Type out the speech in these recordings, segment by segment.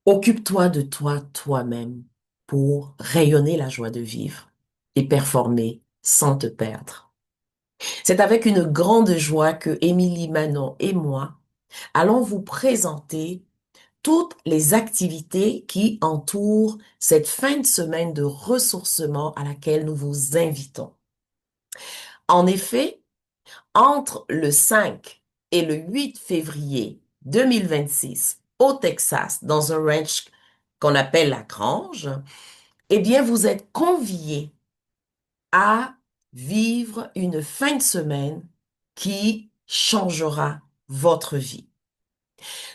Occupe-toi de toi toi-même pour rayonner la joie de vivre et performer sans te perdre. C'est avec une grande joie que Émilie, Manon et moi allons vous présenter toutes les activités qui entourent cette fin de semaine de ressourcement à laquelle nous vous invitons. En effet, entre le 5 et le 8 février 2026 au Texas, dans un ranch qu'on appelle la Grange, eh bien, vous êtes conviés à vivre une fin de semaine qui changera votre vie.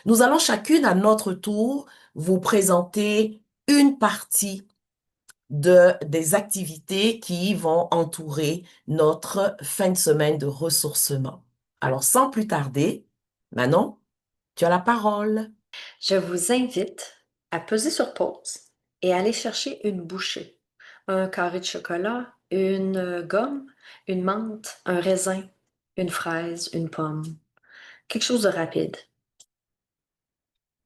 Nous allons chacune à notre tour vous présenter une partie des activités qui vont entourer notre fin de semaine de ressourcement. Alors, sans plus tarder, Manon, tu as la parole. Je vous invite à peser sur pause et aller chercher une bouchée, un carré de chocolat, une gomme, une menthe, un raisin, une fraise, une pomme, quelque chose de rapide.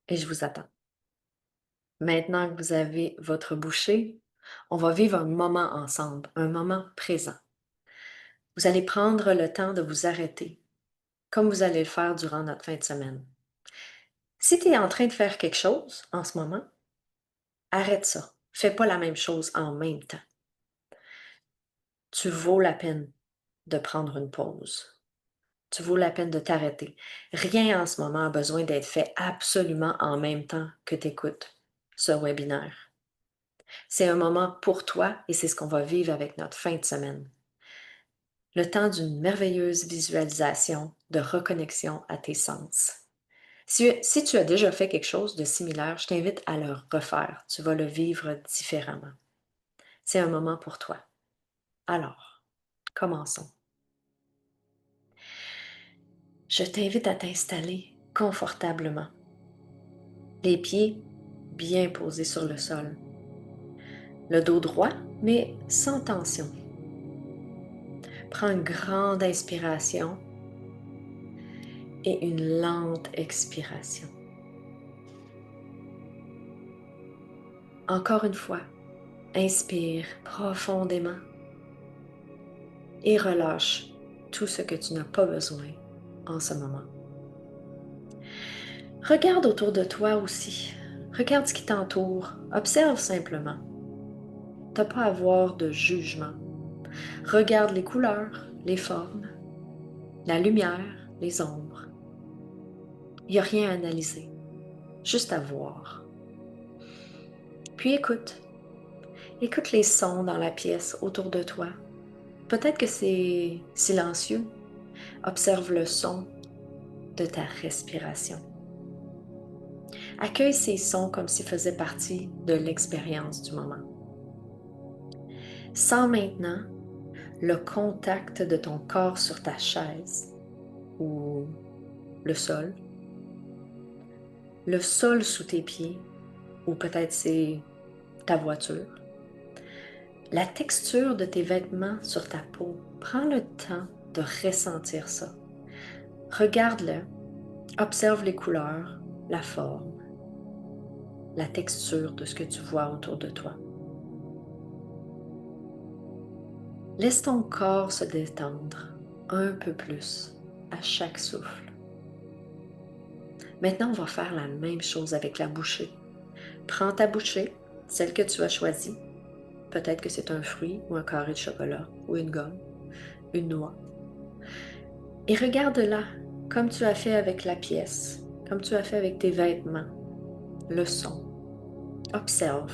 Et je vous attends. Maintenant que vous avez votre bouchée, on va vivre un moment ensemble, un moment présent. Vous allez prendre le temps de vous arrêter, comme vous allez le faire durant notre fin de semaine. Si tu es en train de faire quelque chose en ce moment, arrête ça. Fais pas la même chose en même temps. Tu vaux la peine de prendre une pause. Tu vaux la peine de t'arrêter. Rien en ce moment a besoin d'être fait absolument en même temps que tu écoutes ce webinaire. C'est un moment pour toi et c'est ce qu'on va vivre avec notre fin de semaine. Le temps d'une merveilleuse visualisation de reconnexion à tes sens. Si tu as déjà fait quelque chose de similaire, je t'invite à le refaire. Tu vas le vivre différemment. C'est un moment pour toi. Alors, commençons. Je t'invite à t'installer confortablement, les pieds bien posés sur le sol, le dos droit mais sans tension. Prends une grande inspiration et une lente expiration. Encore une fois, inspire profondément et relâche tout ce que tu n'as pas besoin en ce moment. Regarde autour de toi aussi. Regarde ce qui t'entoure. Observe simplement. Tu n'as pas à avoir de jugement. Regarde les couleurs, les formes, la lumière, les ombres. Il n'y a rien à analyser, juste à voir. Puis écoute. Écoute les sons dans la pièce autour de toi. Peut-être que c'est silencieux. Observe le son de ta respiration. Accueille ces sons comme s'ils faisaient partie de l'expérience du moment. Sens maintenant le contact de ton corps sur ta chaise ou le sol sous tes pieds, ou peut-être c'est ta voiture. La texture de tes vêtements sur ta peau, prends le temps de ressentir ça. Regarde-le, observe les couleurs, la forme, la texture de ce que tu vois autour de toi. Laisse ton corps se détendre un peu plus à chaque souffle. Maintenant, on va faire la même chose avec la bouchée. Prends ta bouchée, celle que tu as choisie. Peut-être que c'est un fruit ou un carré de chocolat ou une gomme, une noix. Et regarde-la comme tu as fait avec la pièce, comme tu as fait avec tes vêtements, le son. Observe.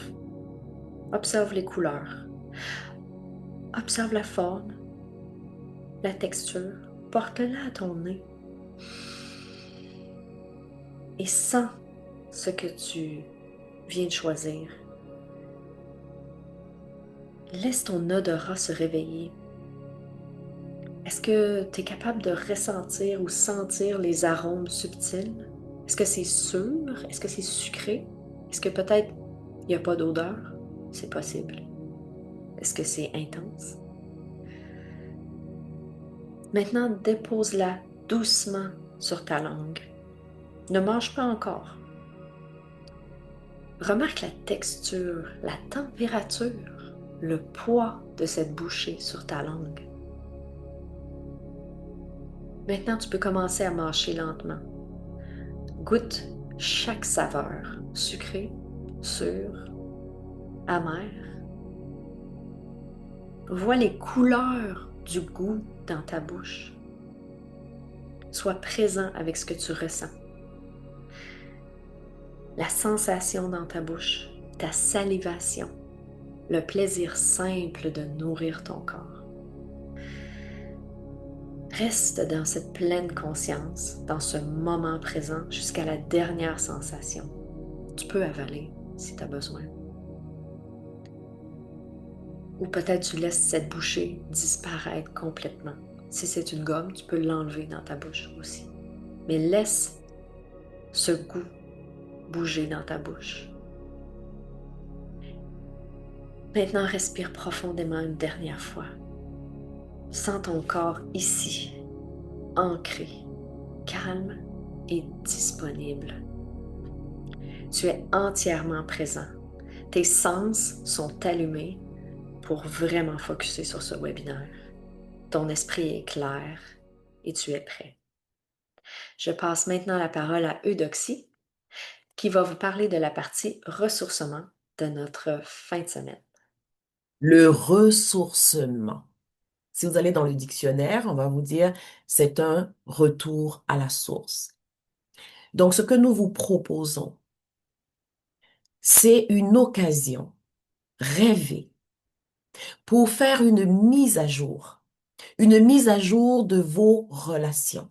Observe les couleurs. Observe la forme, la texture. Porte-la à ton nez. Et sens ce que tu viens de choisir. Laisse ton odorat se réveiller. Est-ce que tu es capable de ressentir ou sentir les arômes subtils? Est-ce que c'est sûr? Est-ce que c'est sucré? Est-ce que peut-être il n'y a pas d'odeur? C'est possible. Est-ce que c'est intense? Maintenant, dépose-la doucement sur ta langue. Ne mange pas encore. Remarque la texture, la température, le poids de cette bouchée sur ta langue. Maintenant, tu peux commencer à mâcher lentement. Goûte chaque saveur, sucrée, sûre, amère. Vois les couleurs du goût dans ta bouche. Sois présent avec ce que tu ressens. La sensation dans ta bouche, ta salivation, le plaisir simple de nourrir ton corps. Reste dans cette pleine conscience, dans ce moment présent jusqu'à la dernière sensation. Tu peux avaler si tu as besoin. Ou peut-être tu laisses cette bouchée disparaître complètement. Si c'est une gomme, tu peux l'enlever dans ta bouche aussi. Mais laisse ce goût bouger dans ta bouche. Maintenant, respire profondément une dernière fois. Sens ton corps ici, ancré, calme et disponible. Tu es entièrement présent. Tes sens sont allumés pour vraiment focuser sur ce webinaire. Ton esprit est clair et tu es prêt. Je passe maintenant la parole à Eudoxie qui va vous parler de la partie ressourcement de notre fin de semaine. Le ressourcement. Si vous allez dans le dictionnaire, on va vous dire c'est un retour à la source. Donc, ce que nous vous proposons, c'est une occasion rêvée pour faire une mise à jour de vos relations.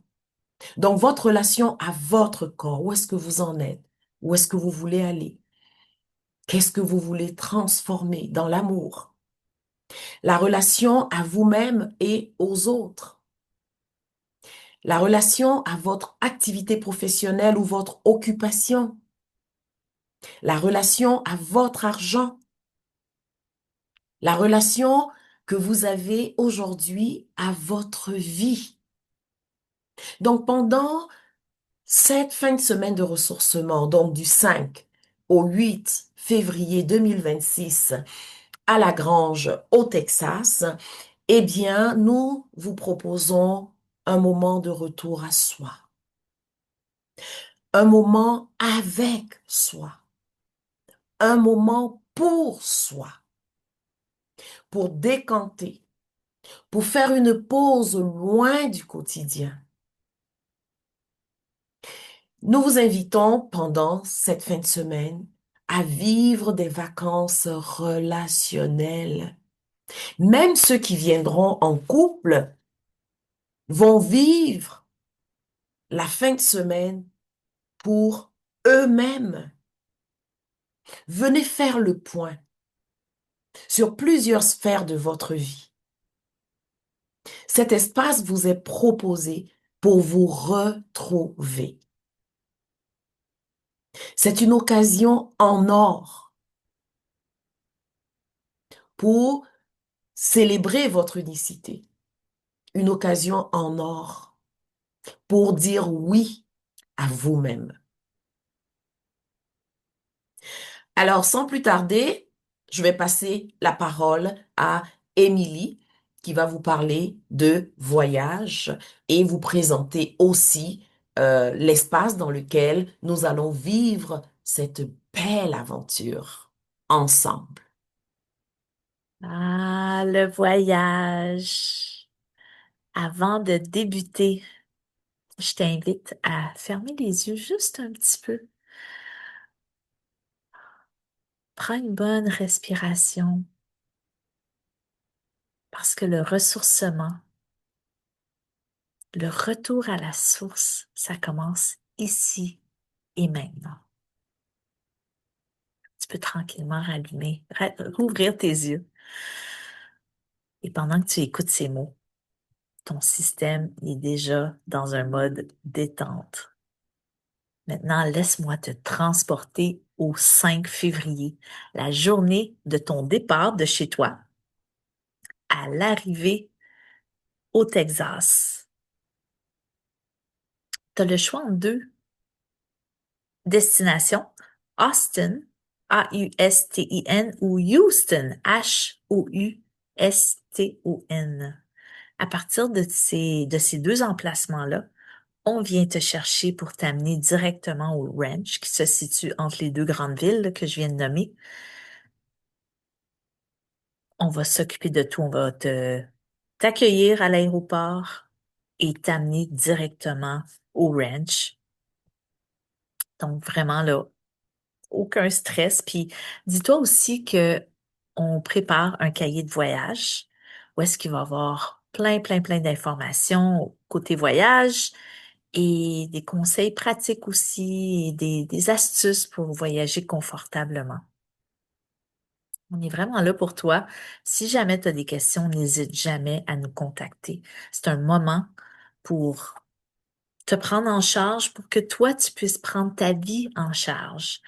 Donc, votre relation à votre corps, où est-ce que vous en êtes? Où est-ce que vous voulez aller? Qu'est-ce que vous voulez transformer dans l'amour? La relation à vous-même et aux autres. La relation à votre activité professionnelle ou votre occupation. La relation à votre argent. La relation que vous avez aujourd'hui à votre vie. Donc, pendant cette fin de semaine de ressourcement, donc du 5 au 8 février 2026, à La Grange, au Texas, eh bien, nous vous proposons un moment de retour à soi, un moment avec soi, un moment pour soi, pour décanter, pour faire une pause loin du quotidien. Nous vous invitons pendant cette fin de semaine à vivre des vacances relationnelles. Même ceux qui viendront en couple vont vivre la fin de semaine pour eux-mêmes. Venez faire le point sur plusieurs sphères de votre vie. Cet espace vous est proposé pour vous retrouver. C'est une occasion en or pour célébrer votre unicité. Une occasion en or pour dire oui à vous-même. Alors, sans plus tarder, je vais passer la parole à Émilie qui va vous parler de voyage et vous présenter aussi l'espace dans lequel nous allons vivre cette belle aventure ensemble. Ah, le voyage. Avant de débuter, je t'invite à fermer les yeux juste un petit peu. Prends une bonne respiration parce que le ressourcement, le retour à la source, ça commence ici et maintenant. Tu peux tranquillement rouvrir tes yeux. Et pendant que tu écoutes ces mots, ton système est déjà dans un mode détente. Maintenant, laisse-moi te transporter au 5 février, la journée de ton départ de chez toi, à l'arrivée au Texas. Tu as le choix en deux destinations, Austin Austin ou Houston, Houston. À partir de ces deux emplacements-là, on vient te chercher pour t'amener directement au ranch qui se situe entre les deux grandes villes là, que je viens de nommer. On va s'occuper de tout. On va t'accueillir à l'aéroport et t'amener directement au ranch. Donc vraiment là, aucun stress. Puis dis-toi aussi que on prépare un cahier de voyage où est-ce qu'il va y avoir plein d'informations côté voyage et des conseils pratiques aussi et des astuces pour voyager confortablement. On est vraiment là pour toi. Si jamais tu as des questions, n'hésite jamais à nous contacter. C'est un moment pour te prendre en charge pour que toi, tu puisses prendre ta vie en charge.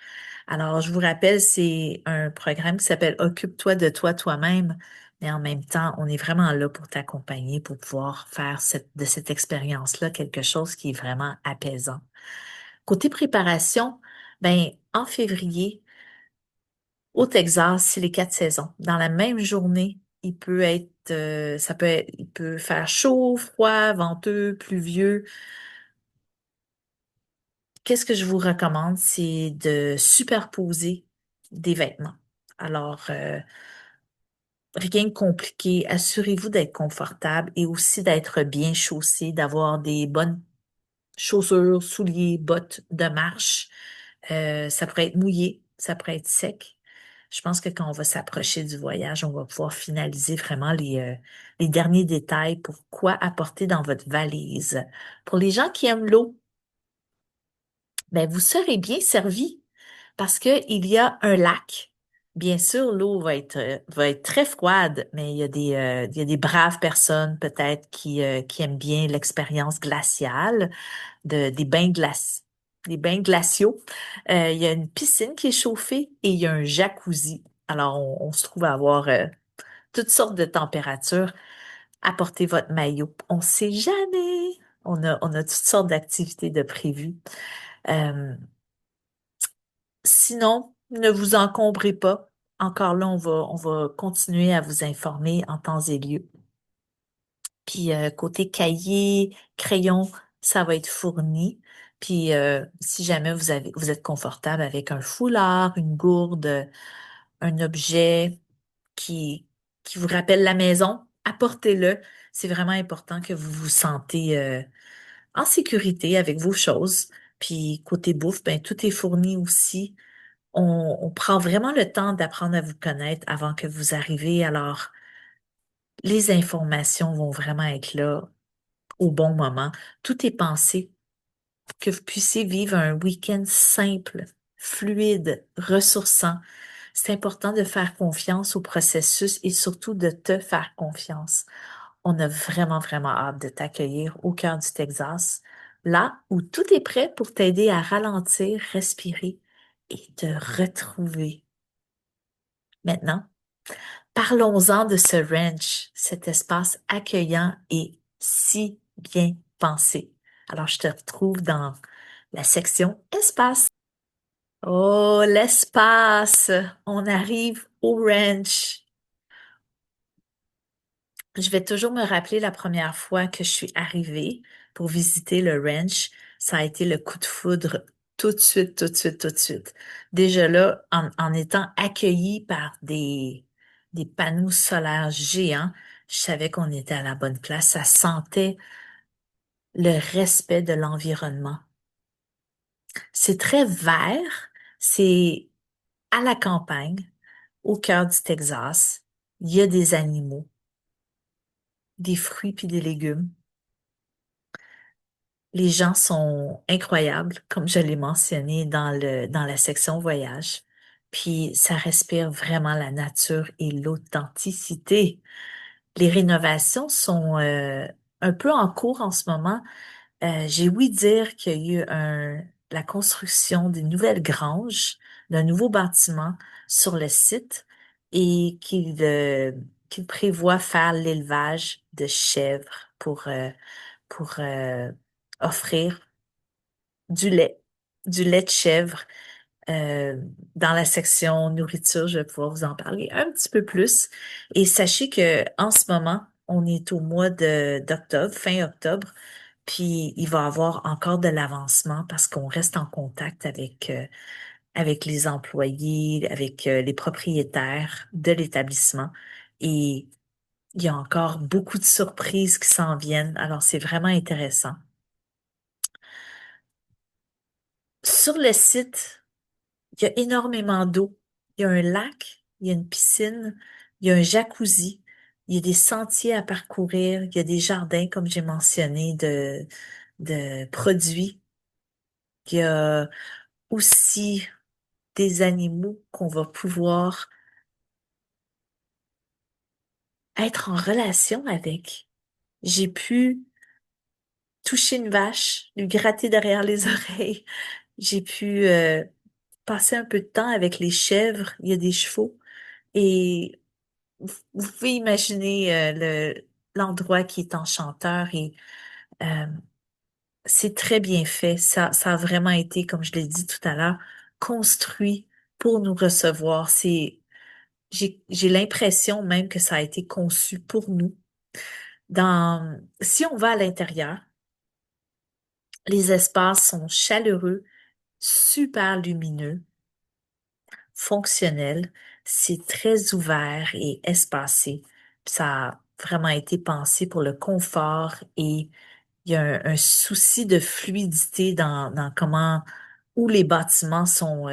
Alors, je vous rappelle, c'est un programme qui s'appelle Occupe-toi de toi toi-même, mais en même temps, on est vraiment là pour t'accompagner, pour pouvoir faire de cette expérience-là quelque chose qui est vraiment apaisant. Côté préparation, ben, en février, au Texas, c'est les 4 saisons. Dans la même journée, il peut faire chaud, froid, venteux, pluvieux. Qu'est-ce que je vous recommande? C'est de superposer des vêtements. Alors, rien de compliqué. Assurez-vous d'être confortable et aussi d'être bien chaussé, d'avoir des bonnes chaussures, souliers, bottes de marche. Ça pourrait être mouillé, ça pourrait être sec. Je pense que quand on va s'approcher du voyage, on va pouvoir finaliser vraiment les derniers détails pour quoi apporter dans votre valise. Pour les gens qui aiment l'eau, ben vous serez bien servi parce que il y a un lac. Bien sûr, l'eau va être très froide, mais il y a des braves personnes peut-être qui aiment bien l'expérience glaciale des des bains glaciaux. Il y a une piscine qui est chauffée et il y a un jacuzzi. Alors, on se trouve à avoir toutes sortes de températures. Apportez votre maillot. On ne sait jamais. On a toutes sortes d'activités de prévues. Euh, Sinon, ne vous encombrez pas. Encore là, on va continuer à vous informer en temps et lieu. Puis côté cahier, crayon, ça va être fourni. Puis si jamais vous êtes confortable avec un foulard, une gourde, un objet qui, qui vous rappelle la maison, apportez-le. C'est vraiment important que vous vous sentez en sécurité avec vos choses. Puis côté bouffe, ben tout est fourni aussi. On prend vraiment le temps d'apprendre à vous connaître avant que vous arriviez. Alors, les informations vont vraiment être là au bon moment. Tout est pensé pour que vous puissiez vivre un week-end simple, fluide, ressourçant. C'est important de faire confiance au processus et surtout de te faire confiance. On a vraiment hâte de t'accueillir au cœur du Texas, là où tout est prêt pour t'aider à ralentir, respirer et te retrouver. Maintenant, parlons-en de ce ranch, cet espace accueillant et si bien pensé. Alors, je te retrouve dans la section espace. Oh, l'espace! On arrive au ranch. Je vais toujours me rappeler la première fois que je suis arrivée pour visiter le ranch. Ça a été le coup de foudre tout de suite. Déjà là, en étant accueillie par des panneaux solaires géants, je savais qu'on était à la bonne place. Ça sentait le respect de l'environnement. C'est très vert, c'est à la campagne, au cœur du Texas. Il y a des animaux, des fruits puis des légumes. Les gens sont incroyables, comme je l'ai mentionné dans la section voyage. Puis ça respire vraiment la nature et l'authenticité. Les rénovations sont un peu en cours en ce moment. J'ai ouï dire qu'il y a eu la construction d'une nouvelle grange, d'un nouveau bâtiment sur le site et qu'il prévoit faire l'élevage de chèvres pour offrir du lait, du lait de chèvre Euh, dans la section nourriture, je vais pouvoir vous en parler un petit peu plus. Et sachez que en ce moment, on est au mois d'octobre, fin octobre, puis il va y avoir encore de l'avancement parce qu'on reste en contact avec les employés, avec les propriétaires de l'établissement. Et il y a encore beaucoup de surprises qui s'en viennent. Alors, c'est vraiment intéressant. Sur le site, il y a énormément d'eau. Il y a un lac, il y a une piscine, il y a un jacuzzi, il y a des sentiers à parcourir, il y a des jardins, comme j'ai mentionné, de produits. Il y a aussi des animaux qu'on va pouvoir être en relation avec. J'ai pu toucher une vache, lui gratter derrière les oreilles. J'ai pu passer un peu de temps avec les chèvres. Il y a des chevaux. Et vous pouvez imaginer l'endroit qui est enchanteur et euh, c'est très bien fait. Ça a vraiment été, comme je l'ai dit tout à l'heure, construit pour nous recevoir. J'ai l'impression même que ça a été conçu pour nous. Si on va à l'intérieur, les espaces sont chaleureux, super lumineux, fonctionnels. C'est très ouvert et espacé. Ça a vraiment été pensé pour le confort et il y a un souci de fluidité dans comment, où les bâtiments sont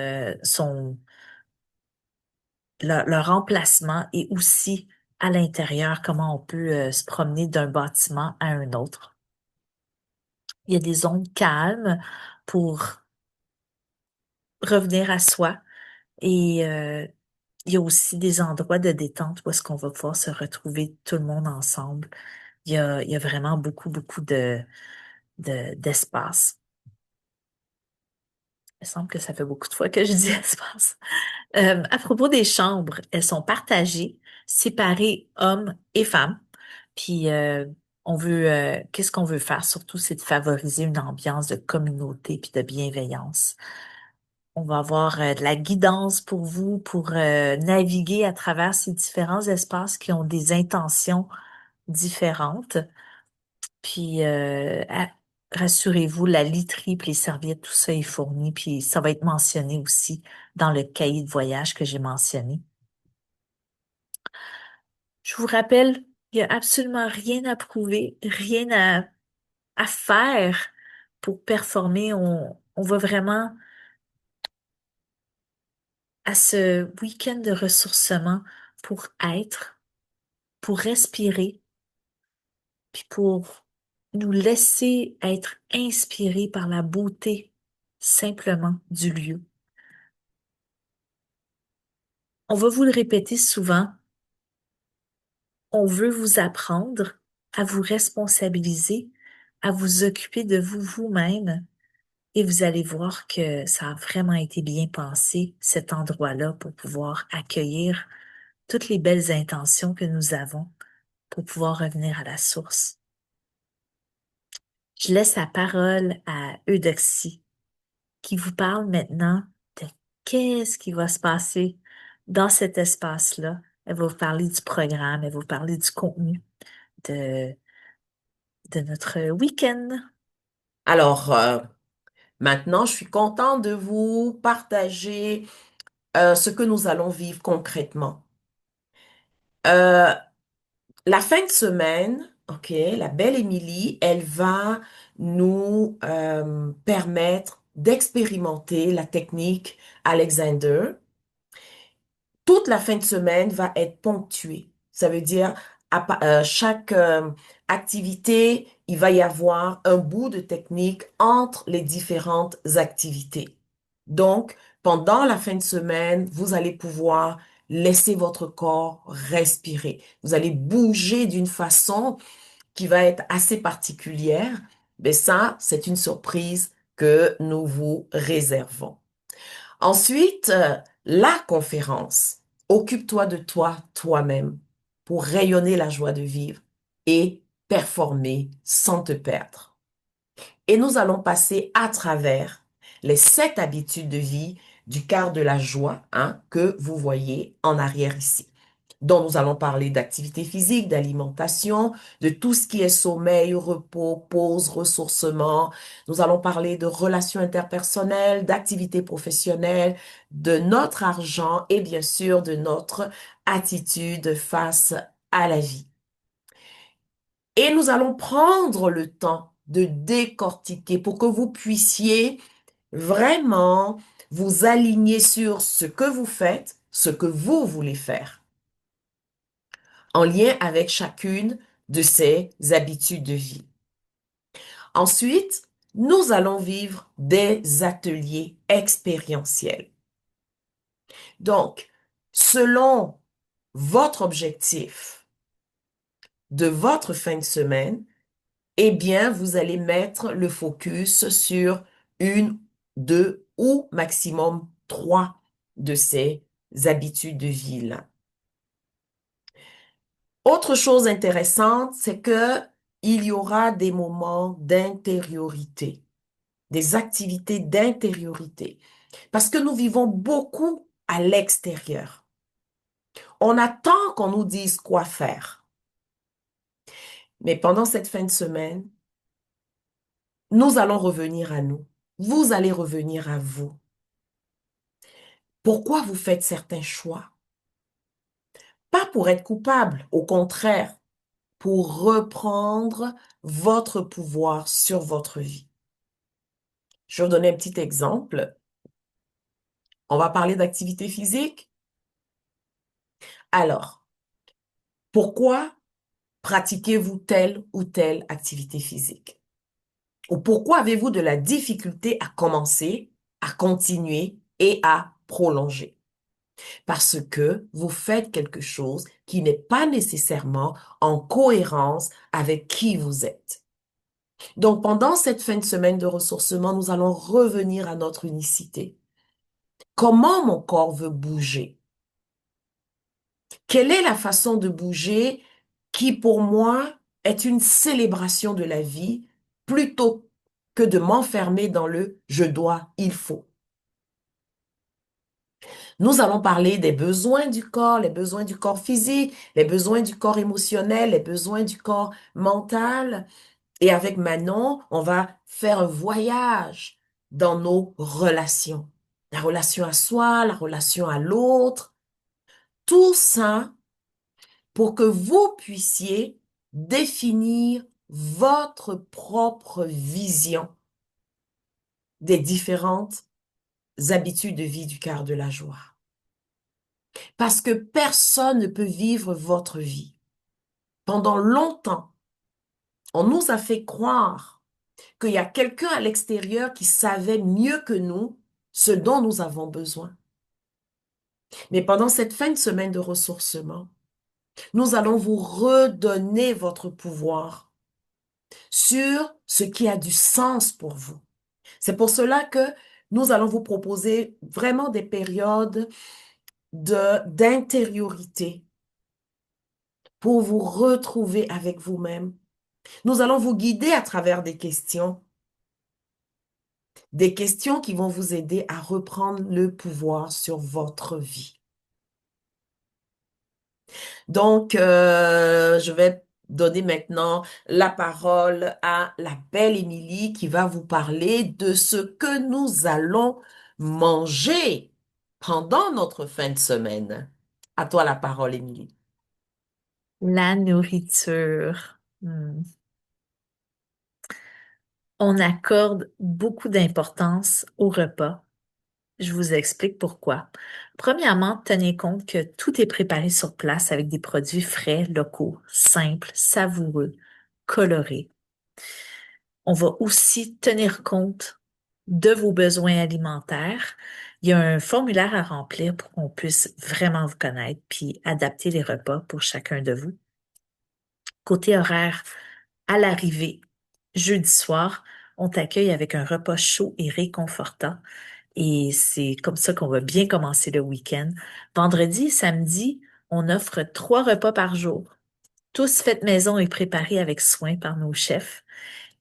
leur emplacement et aussi à l'intérieur, comment on peut se promener d'un bâtiment à un autre. Il y a des zones calmes pour revenir à soi et il y a aussi des endroits de détente où est-ce qu'on va pouvoir se retrouver tout le monde ensemble. Il y a vraiment beaucoup, beaucoup d'espace. Il me semble que ça fait beaucoup de fois que je dis espace. À propos des chambres, elles sont partagées, séparées hommes et femmes. Puis qu'est-ce qu'on veut faire surtout, c'est de favoriser une ambiance de communauté puis de bienveillance. On va avoir de la guidance pour vous pour naviguer à travers ces différents espaces qui ont des intentions différentes. Puis rassurez-vous, la literie, puis les serviettes, tout ça est fourni, puis ça va être mentionné aussi dans le cahier de voyage que j'ai mentionné. Je vous rappelle, il n'y a absolument rien à prouver, rien à faire pour performer. On va vraiment à ce week-end de ressourcement pour être, pour respirer, puis pour nous laisser être inspirés par la beauté simplement du lieu. On va vous le répéter souvent, on veut vous apprendre à vous responsabiliser, à vous occuper de vous vous-même, et vous allez voir que ça a vraiment été bien pensé, cet endroit-là, pour pouvoir accueillir toutes les belles intentions que nous avons pour pouvoir revenir à la source. Je laisse la parole à Eudoxie, qui vous parle maintenant de qu'est-ce qui va se passer dans cet espace-là. Elle va vous parler du programme, elle va vous parler du contenu de, de notre week-end. Alors, maintenant, je suis contente de vous partager ce que nous allons vivre concrètement. Euh, la fin de semaine, ok, la belle Émilie, elle va nous permettre d'expérimenter la technique Alexander. Toute la fin de semaine va être ponctuée. Ça veut dire, chaque activité, il va y avoir un bout de technique entre les différentes activités. Donc, pendant la fin de semaine, vous allez pouvoir laisser votre corps respirer. Vous allez bouger d'une façon qui va être assez particulière. Mais ça, c'est une surprise que nous vous réservons. Ensuite, la conférence. Occupe-toi de toi, toi-même, pour rayonner la joie de vivre et performer sans te perdre. Et nous allons passer à travers les 7 habitudes de vie du quart de la joie, hein, que vous voyez en arrière ici. Donc, nous allons parler d'activité physique, d'alimentation, de tout ce qui est sommeil, repos, pause, ressourcement. Nous allons parler de relations interpersonnelles, d'activités professionnelles, de notre argent et bien sûr de notre attitude face à la vie. Et nous allons prendre le temps de décortiquer pour que vous puissiez vraiment vous aligner sur ce que vous faites, ce que vous voulez faire, en lien avec chacune de ces habitudes de vie. Ensuite, nous allons vivre des ateliers expérientiels. Donc, selon votre objectif de votre fin de semaine, eh bien, vous allez mettre le focus sur une, deux ou maximum trois de ces habitudes de vie-là. Autre chose intéressante, c'est que il y aura des moments d'intériorité, des activités d'intériorité, parce que nous vivons beaucoup à l'extérieur. On attend qu'on nous dise quoi faire. Mais pendant cette fin de semaine, nous allons revenir à nous. Vous allez revenir à vous. Pourquoi vous faites certains choix? Pas pour être coupable, au contraire, pour reprendre votre pouvoir sur votre vie. Je vais vous donner un petit exemple. On va parler d'activité physique. Alors, pourquoi pratiquez-vous telle ou telle activité physique? Ou pourquoi avez-vous de la difficulté à commencer, à continuer et à prolonger? Parce que vous faites quelque chose qui n'est pas nécessairement en cohérence avec qui vous êtes. Donc, pendant cette fin de semaine de ressourcement, nous allons revenir à notre unicité. Comment mon corps veut bouger? Quelle est la façon de bouger qui, pour moi, est une célébration de la vie plutôt que de m'enfermer dans le je dois, il faut? Nous allons parler des besoins du corps, les besoins du corps physique, les besoins du corps émotionnel, les besoins du corps mental. Et avec Manon, on va faire un voyage dans nos relations. La relation à soi, la relation à l'autre. Tout ça pour que vous puissiez définir votre propre vision des différentes habitudes de vie du quart de la joie. Parce que personne ne peut vivre votre vie. Pendant longtemps, on nous a fait croire qu'il y a quelqu'un à l'extérieur qui savait mieux que nous ce dont nous avons besoin. Mais pendant cette fin de semaine de ressourcement, nous allons vous redonner votre pouvoir sur ce qui a du sens pour vous. C'est pour cela que nous allons vous proposer vraiment des périodes d'intériorité pour vous retrouver avec vous-même. Nous allons vous guider à travers des questions qui vont vous aider à reprendre le pouvoir sur votre vie. Donc, je vais donner maintenant la parole à la belle Émilie qui va vous parler de ce que nous allons manger pendant notre fin de semaine. À toi la parole, Émilie. La nourriture. On accorde beaucoup d'importance au repas. Je vous explique pourquoi. Premièrement, tenez compte que tout est préparé sur place avec des produits frais, locaux, simples, savoureux, colorés. On va aussi tenir compte de vos besoins alimentaires. Il y a un formulaire à remplir pour qu'on puisse vraiment vous connaître puis adapter les repas pour chacun de vous. Côté horaire, à l'arrivée, jeudi soir, on t'accueille avec un repas chaud et réconfortant. Et c'est comme ça qu'on va bien commencer le week-end. Vendredi et samedi, on offre 3 repas par jour. Tous faits maison et préparés avec soin par nos chefs.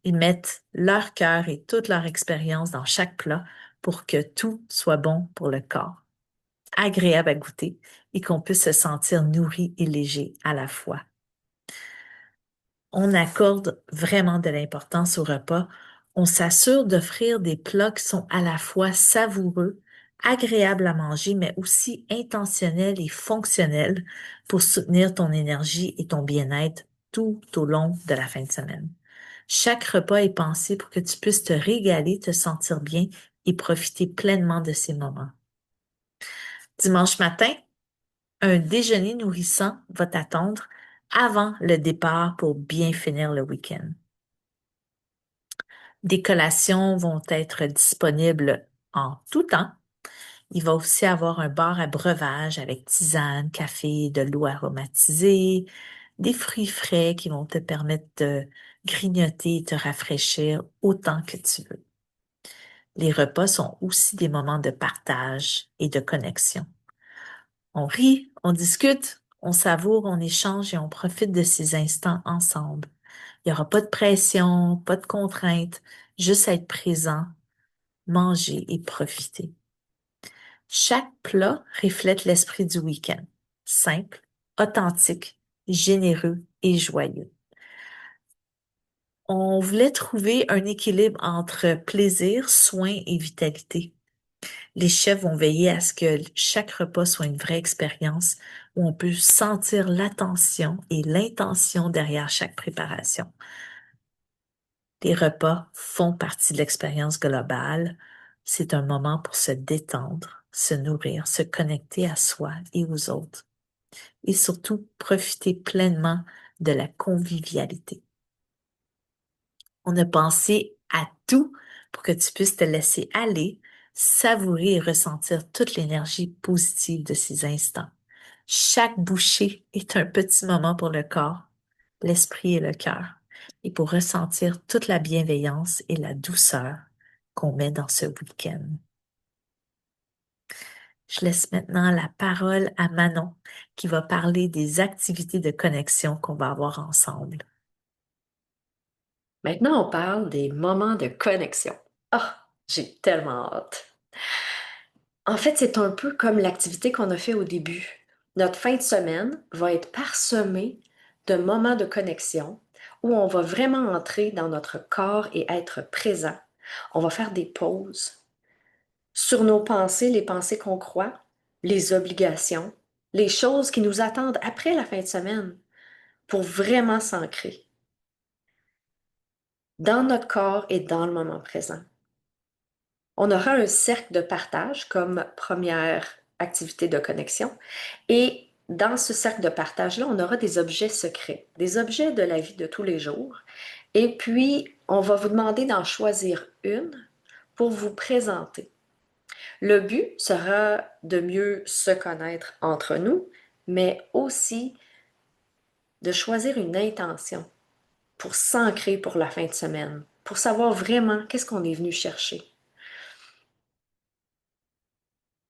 Ils mettent leur cœur et toute leur expérience dans chaque plat pour que tout soit bon pour le corps, agréable à goûter et qu'on puisse se sentir nourri et léger à la fois. On accorde vraiment de l'importance au repas. On s'assure d'offrir des plats qui sont à la fois savoureux, agréables à manger, mais aussi intentionnels et fonctionnels pour soutenir ton énergie et ton bien-être tout au long de la fin de semaine. Chaque repas est pensé pour que tu puisses te régaler, te sentir bien et profiter pleinement de ces moments. Dimanche matin, un déjeuner nourrissant va t'attendre avant le départ pour bien finir le week-end. Des collations vont être disponibles en tout temps. Il va aussi avoir un bar à breuvage avec tisane, café, de l'eau aromatisée, des fruits frais qui vont te permettre de grignoter et te rafraîchir autant que tu veux. Les repas sont aussi des moments de partage et de connexion. On rit, on discute, on savoure, on échange et on profite de ces instants ensemble. Il n'y aura pas de pression, pas de contraintes, juste être présent, manger et profiter. Chaque plat reflète l'esprit du week-end. Simple, authentique, généreux et joyeux. On voulait trouver un équilibre entre plaisir, soin et vitalité. Les chefs vont veiller à ce que chaque repas soit une vraie expérience où on peut sentir l'attention et l'intention derrière chaque préparation. Les repas font partie de l'expérience globale. C'est un moment pour se détendre, se nourrir, se connecter à soi et aux autres et surtout profiter pleinement de la convivialité. On a pensé à tout pour que tu puisses te laisser aller, savourer et ressentir toute l'énergie positive de ces instants. Chaque bouchée est un petit moment pour le corps, l'esprit et le cœur, et pour ressentir toute la bienveillance et la douceur qu'on met dans ce week-end. Je laisse maintenant la parole à Manon qui va parler des activités de connexion qu'on va avoir ensemble. Maintenant, on parle des moments de connexion. Ah, j'ai tellement hâte. En fait, c'est un peu comme l'activité qu'on a fait au début. Notre fin de semaine va être parsemée de moments de connexion où on va vraiment entrer dans notre corps et être présent. On va faire des pauses sur nos pensées, les pensées qu'on croit, les obligations, les choses qui nous attendent après la fin de semaine pour vraiment s'ancrer dans notre corps et dans le moment présent. On aura un cercle de partage comme première activité de connexion et dans ce cercle de partage-là, on aura des objets secrets, des objets de la vie de tous les jours. Et puis, on va vous demander d'en choisir une pour vous présenter. Le but sera de mieux se connaître entre nous, mais aussi de choisir une intention pour s'ancrer pour la fin de semaine, pour savoir vraiment qu'est-ce qu'on est venu chercher.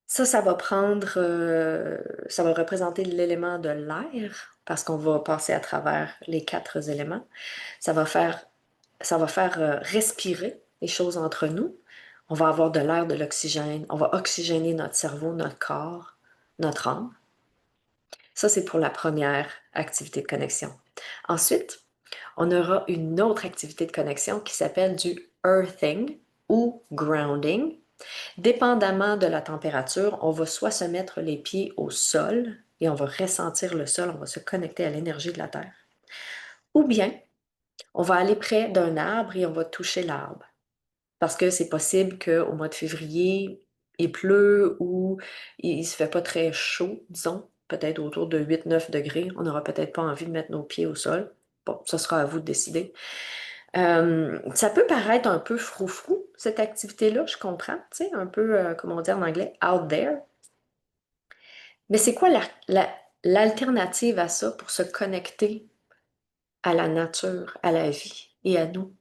Ça va ça va représenter l'élément de l'air, parce qu'on va passer à travers les 4 éléments. Ça va faire respirer les choses entre nous. On va avoir de l'air, de l'oxygène. On va oxygéner notre cerveau, notre corps, notre âme. Ça, c'est pour la première activité de connexion. Ensuite, on aura une autre activité de connexion qui s'appelle du earthing ou grounding. Dépendamment de la température, on va soit se mettre les pieds au sol et on va ressentir le sol, on va se connecter à l'énergie de la terre. Ou bien, on va aller près d'un arbre et on va toucher l'arbre. Parce que c'est possible qu'au mois de février, il pleut ou il ne se fait pas très chaud, disons, peut-être autour de 8-9 degrés. On n'aura peut-être pas envie de mettre nos pieds au sol. Bon, ça sera à vous de décider. Ça peut paraître un peu froufrou, cette activité-là, je comprends, tu sais, un peu, comme on dit en anglais, out there. Mais c'est quoi l'alternative à ça pour se connecter à la nature, à la vie et à nous?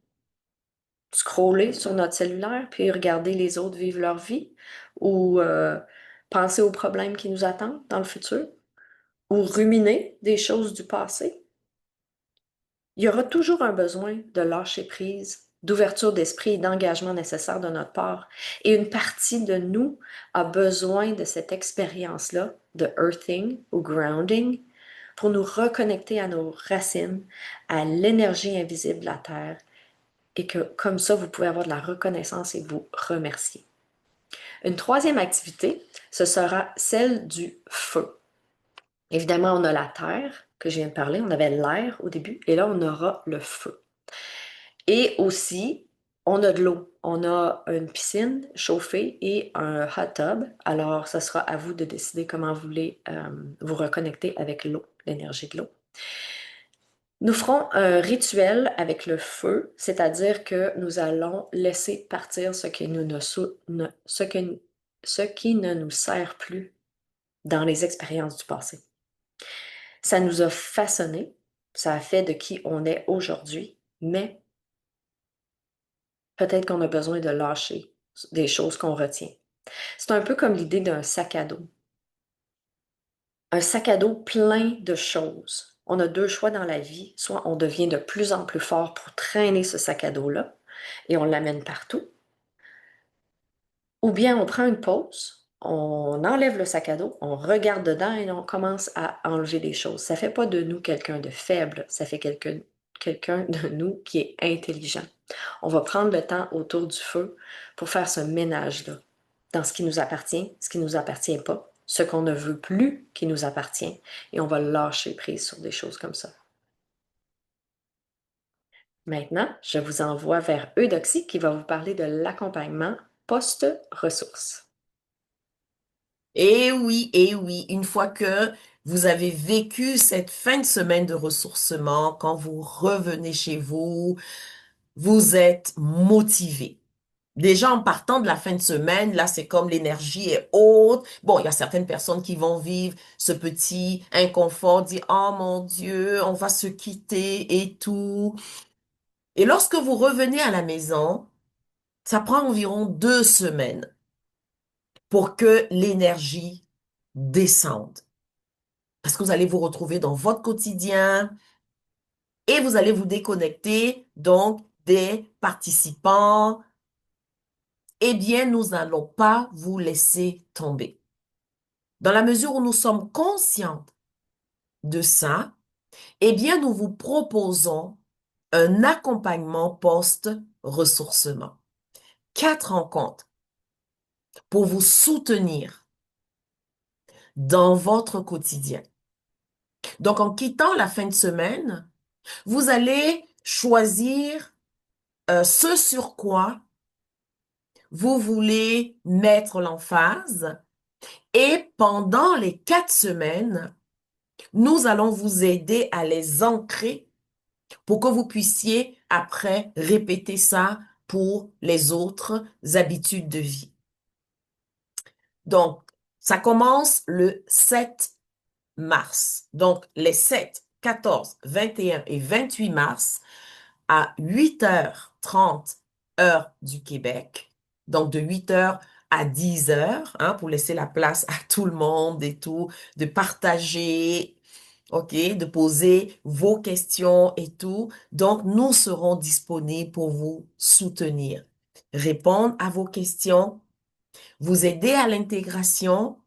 Scroller sur notre cellulaire puis regarder les autres vivre leur vie ou penser aux problèmes qui nous attendent dans le futur ou ruminer des choses du passé. Il y aura toujours un besoin de lâcher prise, d'ouverture d'esprit et d'engagement nécessaire de notre part. Et une partie de nous a besoin de cette expérience-là de earthing ou grounding pour nous reconnecter à nos racines, à l'énergie invisible de la Terre, et que comme ça, vous pouvez avoir de la reconnaissance et vous remercier. Une troisième activité, ce sera celle du feu. Évidemment, on a la terre que je viens de parler, on avait l'air au début, et là, on aura le feu. Et aussi, on a de l'eau. On a une piscine chauffée et un hot tub. Alors, ce sera à vous de décider comment vous voulez vous reconnecter avec l'eau, l'énergie de l'eau. Nous ferons un rituel avec le feu, c'est-à-dire que nous allons laisser partir ce qui ne nous sert plus dans les expériences du passé. Ça nous a façonnés, ça a fait de qui on est aujourd'hui, mais peut-être qu'on a besoin de lâcher des choses qu'on retient. C'est un peu comme l'idée d'un sac à dos. Un sac à dos plein de choses. On a deux choix dans la vie. Soit on devient de plus en plus fort pour traîner ce sac à dos-là et on l'amène partout. Ou bien on prend une pause, on enlève le sac à dos, on regarde dedans et on commence à enlever des choses. Ça ne fait pas de nous quelqu'un de faible, ça fait quelqu'un de nous qui est intelligent. On va prendre le temps autour du feu pour faire ce ménage-là dans ce qui nous appartient, ce qui ne nous appartient pas, ce qu'on ne veut plus qui nous appartient, et on va lâcher prise sur des choses comme ça. Maintenant, je vous envoie vers Eudoxie qui va vous parler de l'accompagnement post-ressources. Et oui, une fois que vous avez vécu cette fin de semaine de ressourcement, quand vous revenez chez vous, vous êtes motivé. Déjà, en partant de la fin de semaine, là, c'est comme l'énergie est haute. Bon, il y a certaines personnes qui vont vivre ce petit inconfort, dire, oh mon Dieu, on va se quitter et tout. Et lorsque vous revenez à la maison, ça prend environ 2 semaines pour que l'énergie descende. Parce que vous allez vous retrouver dans votre quotidien et vous allez vous déconnecter donc des participants. Eh bien, nous n'allons pas vous laisser tomber. Dans la mesure où nous sommes conscients de ça, eh bien, nous vous proposons un accompagnement post-ressourcement. 4 rencontres pour vous soutenir dans votre quotidien. Donc, en quittant la fin de semaine, vous allez choisir ce sur quoi vous voulez mettre l'emphase et pendant les 4 semaines, nous allons vous aider à les ancrer pour que vous puissiez après répéter ça pour les autres habitudes de vie. Donc, ça commence le 7 mars. Donc, les 7, 14, 21 et 28 mars à 8h30 heure du Québec. Donc, de 8h à 10h, hein, pour laisser la place à tout le monde et tout, de partager, OK, de poser vos questions et tout. Donc, nous serons disponibles pour vous soutenir, répondre à vos questions, vous aider à l'intégration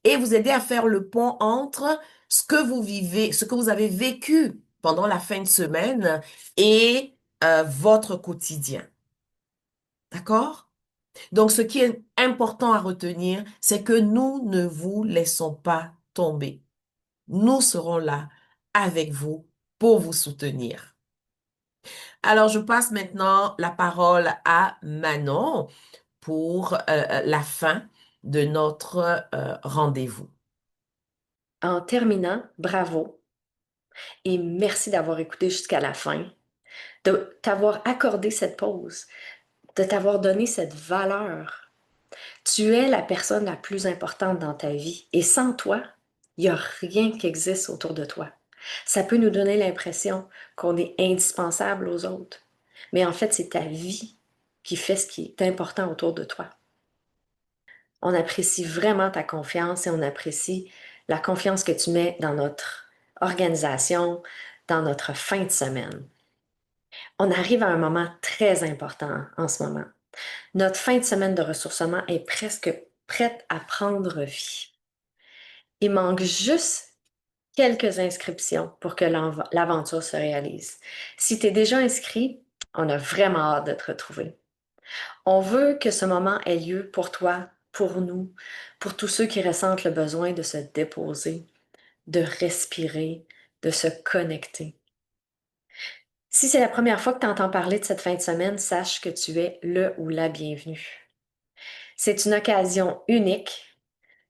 et vous aider à faire le pont entre ce que vous vivez, ce que vous avez vécu pendant la fin de semaine et votre quotidien. D'accord? Donc, ce qui est important à retenir, c'est que nous ne vous laissons pas tomber. Nous serons là avec vous pour vous soutenir. Alors, je passe maintenant la parole à Manon pour la fin de notre rendez-vous. En terminant, bravo et merci d'avoir écouté jusqu'à la fin, de t'avoir accordé cette pause, de t'avoir donné cette valeur. Tu es la personne la plus importante dans ta vie et sans toi, il n'y a rien qui existe autour de toi. Ça peut nous donner l'impression qu'on est indispensable aux autres, mais en fait, c'est ta vie qui fait ce qui est important autour de toi. On apprécie vraiment ta confiance et on apprécie la confiance que tu mets dans notre organisation, dans notre fin de semaine. On arrive à un moment très important en ce moment. Notre fin de semaine de ressourcement est presque prête à prendre vie. Il manque juste quelques inscriptions pour que l'aventure se réalise. Si tu es déjà inscrit, on a vraiment hâte de te retrouver. On veut que ce moment ait lieu pour toi, pour nous, pour tous ceux qui ressentent le besoin de se déposer, de respirer, de se connecter. Si c'est la première fois que tu entends parler de cette fin de semaine, sache que tu es le ou la bienvenue. C'est une occasion unique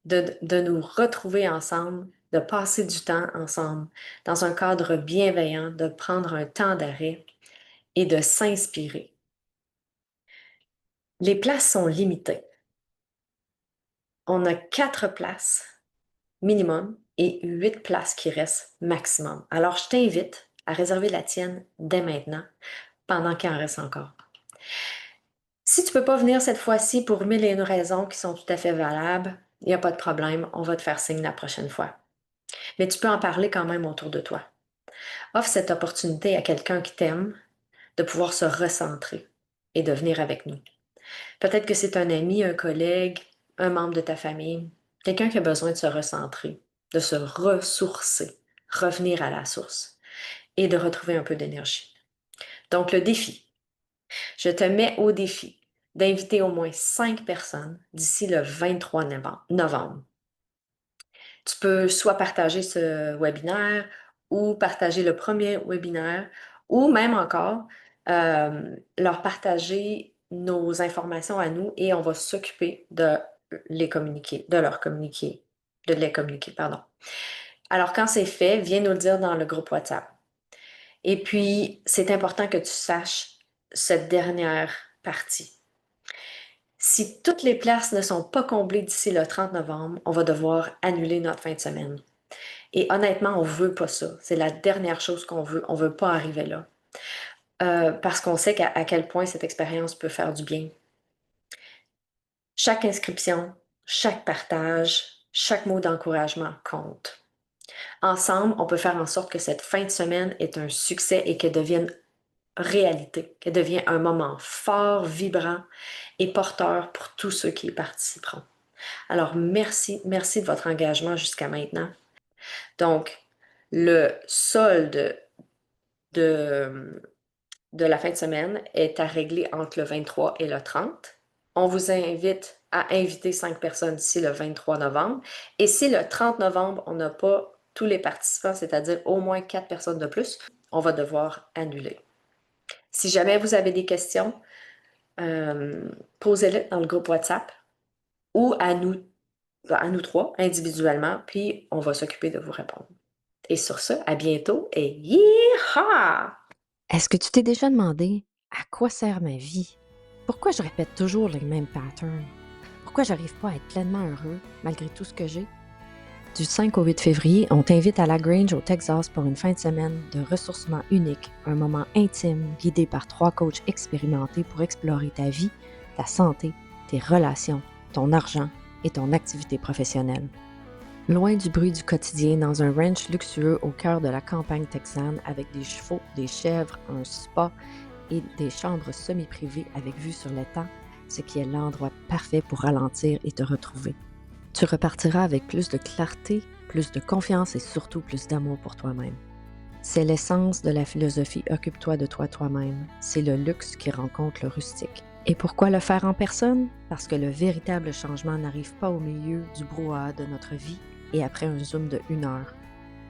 de nous retrouver ensemble, de passer du temps ensemble, dans un cadre bienveillant, de prendre un temps d'arrêt et de s'inspirer. Les places sont limitées. On a 4 places minimum et 8 places qui restent maximum. Alors, je t'invite à réserver la tienne dès maintenant, pendant qu'il en reste encore. Si tu ne peux pas venir cette fois-ci pour 1001 raisons qui sont tout à fait valables, il n'y a pas de problème, on va te faire signe la prochaine fois. Mais tu peux en parler quand même autour de toi. Offre cette opportunité à quelqu'un qui t'aime de pouvoir se recentrer et de venir avec nous. Peut-être que c'est un ami, un collègue, un membre de ta famille, quelqu'un qui a besoin de se recentrer, de se ressourcer, revenir à la source et de retrouver un peu d'énergie. Donc, le défi. Je te mets au défi d'inviter au moins 5 personnes d'ici le 23 novembre. Tu peux soit partager ce webinaire ou partager le premier webinaire ou même encore leur partager nos informations à nous et on va s'occuper de les communiquer, de les communiquer, pardon. Alors, quand c'est fait, viens nous le dire dans le groupe WhatsApp. Et puis, c'est important que tu saches cette dernière partie. Si toutes les places ne sont pas comblées d'ici le 30 novembre, on va devoir annuler notre fin de semaine. Et honnêtement, on ne veut pas ça. C'est la dernière chose qu'on veut. On ne veut pas arriver là. Parce qu'on sait à quel point cette expérience peut faire du bien. Chaque inscription, chaque partage, chaque mot d'encouragement compte. Ensemble, on peut faire en sorte que cette fin de semaine est un succès et qu'elle devienne réalité, qu'elle devienne un moment fort, vibrant et porteur pour tous ceux qui y participeront. Alors, merci de votre engagement jusqu'à maintenant. Donc, le solde de la fin de semaine est à régler entre le 23 et le 30. On vous invite à inviter 5 personnes d'ici le 23 novembre. Et si le 30 novembre, on n'a pas tous les participants, c'est-à-dire au moins 4 personnes de plus, on va devoir annuler. Si jamais vous avez des questions, posez-les dans le groupe WhatsApp ou à nous 3 individuellement, puis on va s'occuper de vous répondre. Et sur ce, à bientôt et yeehaw! Est-ce que tu t'es déjà demandé à quoi sert ma vie? Pourquoi je répète toujours les mêmes patterns? Pourquoi j'arrive pas à être pleinement heureux malgré tout ce que j'ai? Du 5 au 8 février, on t'invite à La Grange au Texas pour une fin de semaine de ressourcement unique, un moment intime guidé par 3 coachs expérimentés pour explorer ta vie, ta santé, tes relations, ton argent et ton activité professionnelle. Loin du bruit du quotidien, dans un ranch luxueux au cœur de la campagne texane avec des chevaux, des chèvres, un spa et des chambres semi-privées avec vue sur l'étang, ce qui est l'endroit parfait pour ralentir et te retrouver. Tu repartiras avec plus de clarté, plus de confiance et surtout plus d'amour pour toi-même. C'est l'essence de la philosophie « Occupe-toi de toi-même ». C'est le luxe qui rencontre le rustique. Et pourquoi le faire en personne? Parce que le véritable changement n'arrive pas au milieu du brouhaha de notre vie et après un zoom de 1 heure.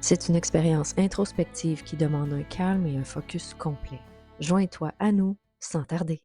C'est une expérience introspective qui demande un calme et un focus complet. Joins-toi à nous sans tarder.